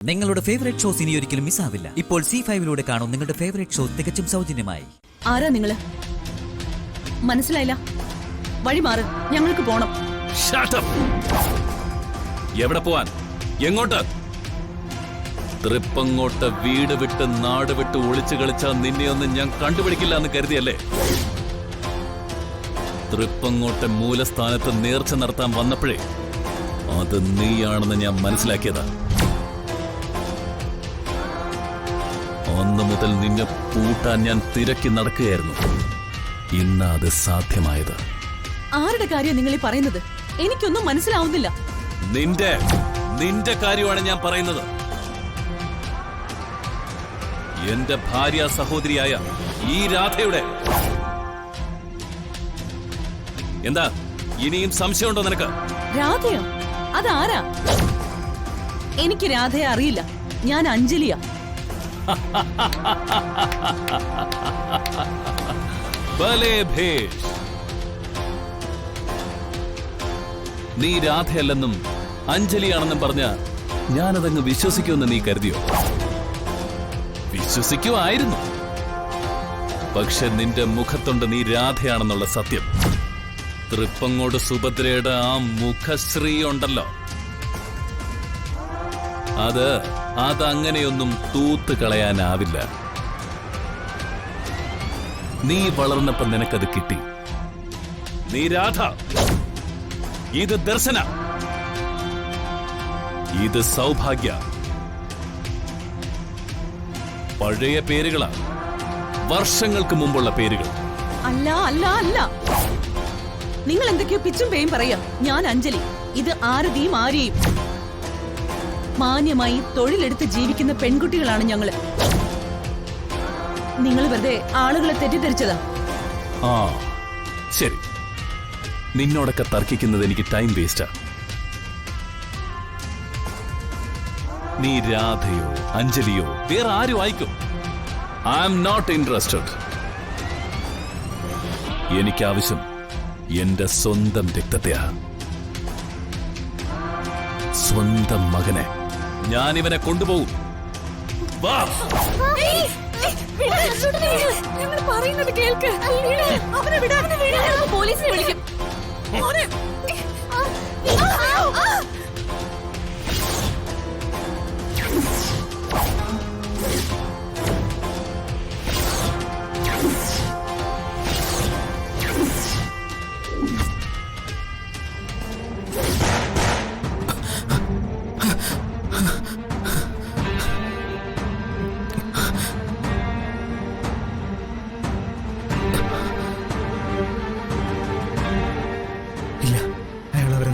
നിങ്ങളുടെ favourite shows ഇനി ഒരിക്കലും മിസ്സാവില്ല. ഇപ്പോൾ C5 കാണും നിങ്ങളുടെ ഫേവറേറ്റ് ഷോ തികച്ചും സൗജന്യമായി. ആരാ നിങ്ങള്? മനസ്സിലായില്ല. വഴി മാറ്, ഞങ്ങൾക്ക് പോണം. എവിടെ പോവാൻ? എങ്ങോട്ട്? തൃപ്പങ്ങോട്ട് വീട് വിട്ട് നാട് വിട്ട് ഒളിച്ചു കളിച്ചാൽ നിന്നെയൊന്നും ഞാൻ കണ്ടുപിടിക്കില്ല എന്ന് കരുതിയല്ലേ? തൃപ്പങ്ങോട്ടെ മൂലസ്ഥാനത്ത് നേർച്ച നടത്താൻ വന്നപ്പോഴേ അത് നീയാണെന്ന് ഞാൻ മനസ്സിലാക്കിയതാ. അന്നു മുതൽ നിന്നെ പൂട്ടാൻ ഞാൻ തിരക്കി നടക്കുകയായിരുന്നു. ഇന്ന് അത് സാധ്യമായത്. ആരുടെ കാര്യം നിങ്ങൾ ഈ പറയുന്നത്? എനിക്കൊന്നും മനസ്സിലാവുന്നില്ല. നിന്റെ കാര്യമാണ് ഞാൻ പറയുന്നത്. എന്റെ ഭാര്യ സഹോദരിയായ ഈ രാധയുടെ. എന്താ ഇനിയും സംശയമുണ്ടോ നിനക്ക്? രാധയോ? അതാരാ? എനിക്ക് രാധയെ അറിയില്ല. ഞാൻ അഞ്ജലിയാ. നീ രാധയല്ലെന്നും അഞ്ജലിയാണെന്നും പറഞ്ഞ ഞാനതങ്ങ് വിശ്വസിക്കുമെന്ന് നീ കരുതിയോ? വിശ്വസിക്കുമായിരുന്നു. പക്ഷെ നിന്റെ മുഖത്തുണ്ട് നീ രാധയാണെന്നുള്ള സത്യം. തൃപ്പങ്ങോട് സുഭദ്രയുടെ ആ മുഖശ്രീ ഉണ്ടല്ലോ, അതങ്ങനെയൊന്നും തൂത്ത് കളയാനാവില്ല. നീ വളർന്നപ്പോ നിനക്കത് കിട്ടി. നീ രാധ, ഇത് ദർശന, ഇത് സൗഭാഗ്യ. പഴയ പേരുകളാ, വർഷങ്ങൾക്ക് മുമ്പുള്ള പേരുകൾ. അല്ല അല്ല അല്ല, നിങ്ങൾ എന്തൊക്കെയോ പിച്ചും പേയും പറയാ. ഞാൻ അഞ്ജലി, ഇത് ആരതിയും ആര്യയും. മാന്യമായി തൊഴിലെടുത്ത് ജീവിക്കുന്ന പെൺകുട്ടികളാണ് ഞങ്ങള്. നിങ്ങൾ വെറുതെ ആളുകളെ തെറ്റിദ്ധരിച്ചതാ. ആ ശരി, നിന്നോടൊക്കെ തർക്കിക്കുന്നത് എനിക്ക് ടൈം വേസ്റ്റാ. നീ രാധയോ അഞ്ജലിയോ വേറെ ആരും ആയിക്കോ, ഐ ആം നോട്ട് ഇൻട്രസ്റ്റഡ്. എനിക്കാവശ്യം എന്റെ സ്വന്തം രക്തത്തെയാ, സ്വന്തം മകനെ. ഞാനിവനെ കൊണ്ടുപോകും. വാ. പറയുന്നത് കേൾക്ക്. പോലീസിനെ വിളിക്കും.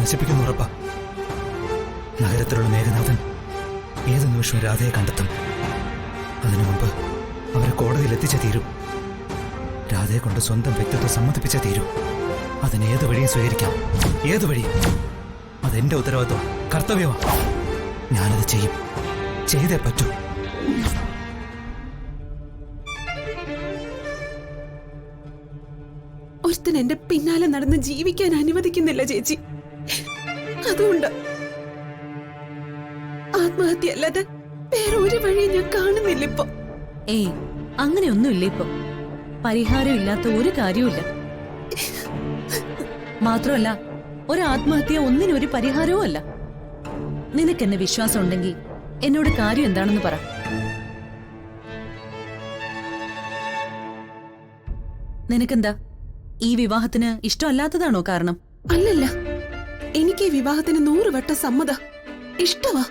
നശിപ്പിക്കുന്ന ഉറപ്പാ. നഗരത്തിലുള്ള മേഘനാഥൻ ഏത് നിമിഷവും രാധയെ കണ്ടെത്തും. അതിനു മുമ്പ് അവരെ കോടതിയിൽ എത്തിച്ചേ തീരൂ. രാധയെ കൊണ്ട് സ്വന്തം വ്യക്തിത്വം സമ്മതിപ്പിച്ചേ തീരൂ. അതിന് ഏത് വഴിയും സ്വീകരിക്കാം, ഏത് വഴിയും. അതെന്റെ ഉത്തരവാദിത്വം, കർത്തവ്യമാണ്. ഞാനത് ചെയ്യും, ചെയ്തേ പറ്റൂ. ഒരുത്തൻ എന്റെ പിന്നാലെ നടന്ന് ജീവിക്കാൻ അനുവദിക്കുന്നില്ല ചേച്ചി. അതുകൊണ്ട് ആത്മഹത്യ അല്ലാതെ വേറെ ഒരു വഴിയും ഞാൻ കാണുന്നില്ല ഇപ്പൊ. ഏയ്, അങ്ങനെയൊന്നുമില്ല. ഇപ്പൊ പരിഹാരമില്ലാത്ത ഒരു കാര്യവുമില്ല. മാത്രമല്ല, ഒരു ആത്മഹത്യ ഒന്നിനൊരു പരിഹാരവും അല്ല. നിനക്കെന്നെ വിശ്വാസം ഉണ്ടെങ്കിൽ എന്നോട് കാര്യം എന്താണെന്ന് പറ. നിനക്കെന്താ ഈ വിവാഹത്തിന് ഇഷ്ടമല്ലാത്തതാണോ കാരണം? അല്ലല്ല, എനിക്ക് ഈ വിവാഹത്തിന് 100 വട്ടം സമ്മത. ഇഷ്ടമാ.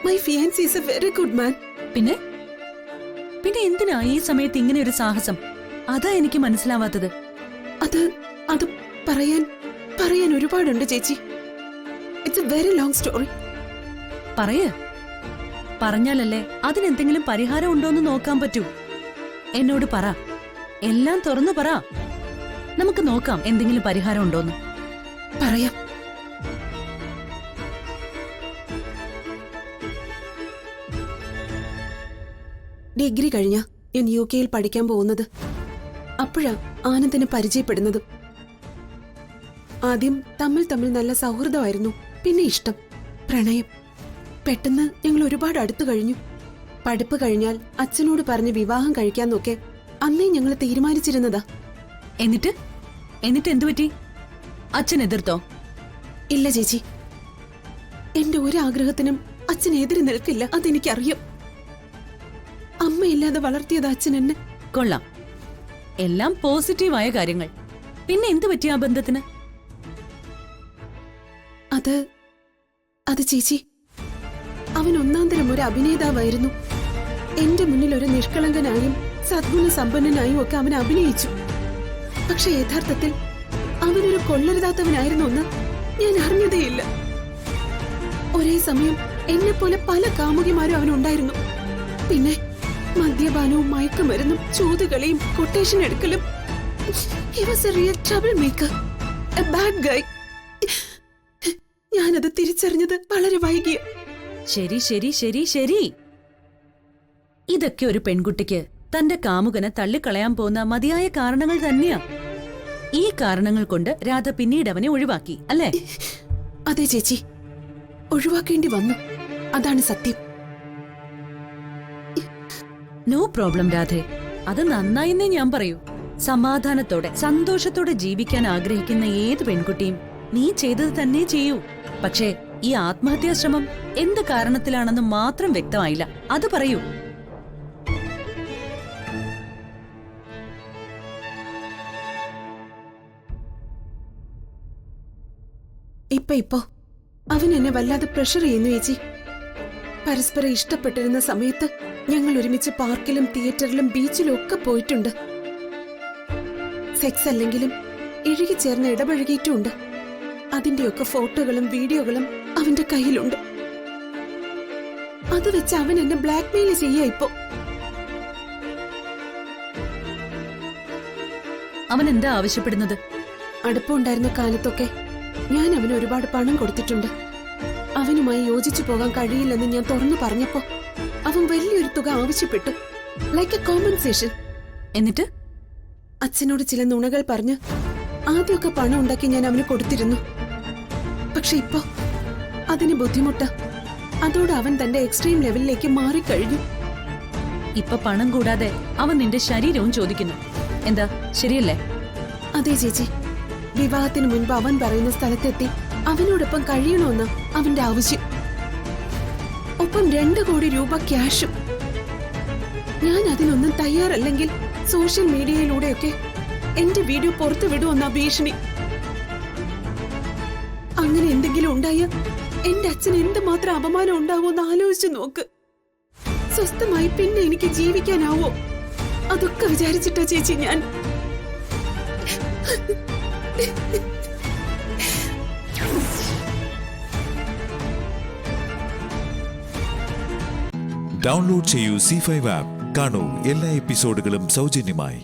My fiancee is a very good man. പിന്നെ പിന്നെ എന്തിനാ ഈ സമയത്ത് ഇങ്ങനെ ഒരു സാഹസം? അതാ എനിക്ക് മനസ്സിലാവാത്തത്. അത് പറയാൻ ഒരുപാടുണ്ട് ചേച്ചി. It's a very long story. പറഞ്ഞാലല്ലേ അതിനെന്തെങ്കിലും പരിഹാരം ഉണ്ടോന്ന് നോക്കാൻ പറ്റൂ. എന്നോട് പറ, എല്ലാം തുറന്നു പറ. നമുക്ക് നോക്കാം എന്തെങ്കിലും പരിഹാരം ഉണ്ടോന്ന്. പറയാം. ഡിഗ്രി കഴിഞ്ഞ ഞാൻ UK പഠിക്കാൻ പോകുന്നത്. അപ്പോഴാ ആനന്ദിനെ പരിചയപ്പെടുന്നതും. ആദ്യം തമ്മിൽ നല്ല സൗഹൃദമായിരുന്നു. പിന്നെ ഇഷ്ടം, പ്രണയം. പെട്ടെന്ന് ഞങ്ങൾ ഒരുപാട് അടുത്തു കഴിഞ്ഞു. പഠിപ്പ് കഴിഞ്ഞാൽ അച്ഛനോട് പറഞ്ഞ് വിവാഹം കഴിക്കാന്നൊക്കെ അന്നേ ഞങ്ങൾ തീരുമാനിച്ചിരുന്നതാ. എന്നിട്ട് എന്തു പറ്റി? അച്ഛൻ എതിർത്തോ? ഇല്ല ചേച്ചി, എന്റെ ഒരാഗ്രഹത്തിനും അച്ഛൻ എതിര് നിൽക്കില്ല, അതെനിക്കറിയാം. അമ്മയില്ലാതെ വളർത്തിയത് അച്ഛൻ എന്നെ. കൊള്ളാം, എല്ലാം പോസിറ്റീവായ കാര്യങ്ങൾ. പിന്നെ എന്തു പറ്റി ആ ബന്ധത്തിന്? അത് ചേച്ചി, അവൻ ഒന്നാന്തരം ഒരു അഭിനേതാവായിരുന്നു. എന്റെ മുന്നിൽ ഒരു നിഷ്കളങ്കനായും സദ്ഗുണ സമ്പന്നനായും ഒക്കെ അവൻ അഭിനയിച്ചു. പക്ഷെ യഥാർത്ഥത്തിൽ അവനൊരു കൊള്ളരുതാത്തവനായിരുന്നു എന്ന് ഞാൻ അറിഞ്ഞതേയില്ല. ഒരേ സമയം എന്നെ പോലെ പല കാമുകിമാരും അവനുണ്ടായിരുന്നു. പിന്നെ മദ്യപാനവും മയക്കുമരുന്നും ചൂതുകളിയും കൊട്ടേഷൻ എടുക്കലും. He was a real troublemaker, a bad guy. ഞാനത് തിരിച്ചറിഞ്ഞത് വളരെ വൈകിയ. ശരി ശരി ശരി ശരി, ഇതൊക്കെ ഒരു പെൺകുട്ടിക്ക് തന്റെ കാമുകനെ തള്ളിക്കളയാൻ പോകുന്ന മതിയായ കാരണങ്ങൾ തന്നെയാ. ഈ കാരണങ്ങൾ കൊണ്ട് രാധ പിന്നീട് അവനെ ഒഴിവാക്കി, അല്ലേ? അതെ ചേച്ചി, ഒഴിവാക്കേണ്ടി വന്നു, അതാണ് സത്യം. നോ പ്രോബ്ലം രാധേ, അത് നന്നായെന്നേ ഞാൻ പറയൂ. സമാധാനത്തോടെ സന്തോഷത്തോടെ ജീവിക്കാൻ ആഗ്രഹിക്കുന്ന ഏത് പെൺകുട്ടിയും നീ ചെയ്തത് തന്നെ ചെയ്യൂ. പക്ഷേ ഈ ആത്മഹത്യാ ശ്രമം എന്ത് കാരണത്തിലാണെന്ന് മാത്രം വ്യക്തമായില്ല, അത് പറയൂ. ഇപ്പൊ അവൻ എന്നെ വല്ലാതെ പ്രഷർ ചെയ്യുന്നു ചേച്ചി. പരസ്പരം ഇഷ്ടപ്പെട്ടിരുന്ന സമയത്ത് ഞങ്ങൾ ഒരുമിച്ച് പാർക്കിലും തിയേറ്ററിലും ബീച്ചിലും ഒക്കെ പോയിട്ടുണ്ട്. സെക്സ് അല്ലെങ്കിലും ഇഴുകിച്ചേർന്ന് ഇടപഴകിയിട്ടുമുണ്ട്. അതിന്റെയൊക്കെ ഫോട്ടോകളും വീഡിയോകളും അവന്റെ കയ്യിലുണ്ട്. അത് വെച്ച് അവൻ എന്നെ ബ്ലാക്ക്മെയിൽ ചെയ്യാ ഇപ്പോ. അവൻ എന്താ ആവശ്യപ്പെടുന്നത്? അടുപ്പമുണ്ടായിരുന്ന കാലത്തൊക്കെ ഞാൻ അവന് ഒരുപാട് പണം കൊടുത്തിട്ടുണ്ട്. അവനുമായി യോജിച്ചു പോകാൻ കഴിയില്ലെന്ന് ഞാൻ തുറന്നു പറഞ്ഞപ്പോ അവൻ വലിയൊരു തുക ആവശ്യപ്പെട്ടു, ലൈക്ക് എ കോമ്പൻസേഷൻ. എന്നിട്ട് അച്ഛനോട് ചില നുണകൾ പറഞ്ഞ് ആദ്യമൊക്കെ പണം ഉണ്ടാക്കി ഞാൻ അവന് കൊടുത്തിരുന്നു. പക്ഷെ ഇപ്പോ അതിന് ബുദ്ധിമുട്ട്. അതോടെ അവൻ തന്റെ എക്സ്ട്രീം ലെവലിലേക്ക് മാറിക്കഴിഞ്ഞു. ഇപ്പൊ പണം കൂടാതെ അവൻ നിന്റെ ശരീരവും ചോദിക്കുന്നു. എന്താ, ശരിയല്ലേ? അതെ ചേച്ചി, വിവാഹത്തിന് മുൻപ് അവൻ പറയുന്ന സ്ഥലത്തെത്തി അവനോടൊപ്പം കഴിയണമെന്ന് അവന്റെ ആവശ്യം. ഒപ്പം 2 കോടി രൂപ ക്യാഷും. ഞാൻ അതിനൊന്നും തയ്യാറല്ലെങ്കിൽ സോഷ്യൽ മീഡിയയിലൂടെയൊക്കെ എന്റെ വീഡിയോ പുറത്തു വിടുമെന്ന ഭീഷണി. അങ്ങനെ എന്തെങ്കിലും ഉണ്ടായ എന്റെ അച്ഛൻ എന്തുമാത്രം അപമാനം ഉണ്ടാവുമെന്ന് ആലോചിച്ചു നോക്ക്. സ്വസ്ഥമായി പിന്നെ എനിക്ക് ജീവിക്കാനാവോ? അതൊക്കെ വിചാരിച്ചിട്ടാ ചേച്ചി ഞാൻ. ഡൗൺലോഡ് ചെയ്യൂ C5 ആപ്പ്. കാണൂ എല്ലാ എപ്പിസോഡുകളും സൗജന്യമായി.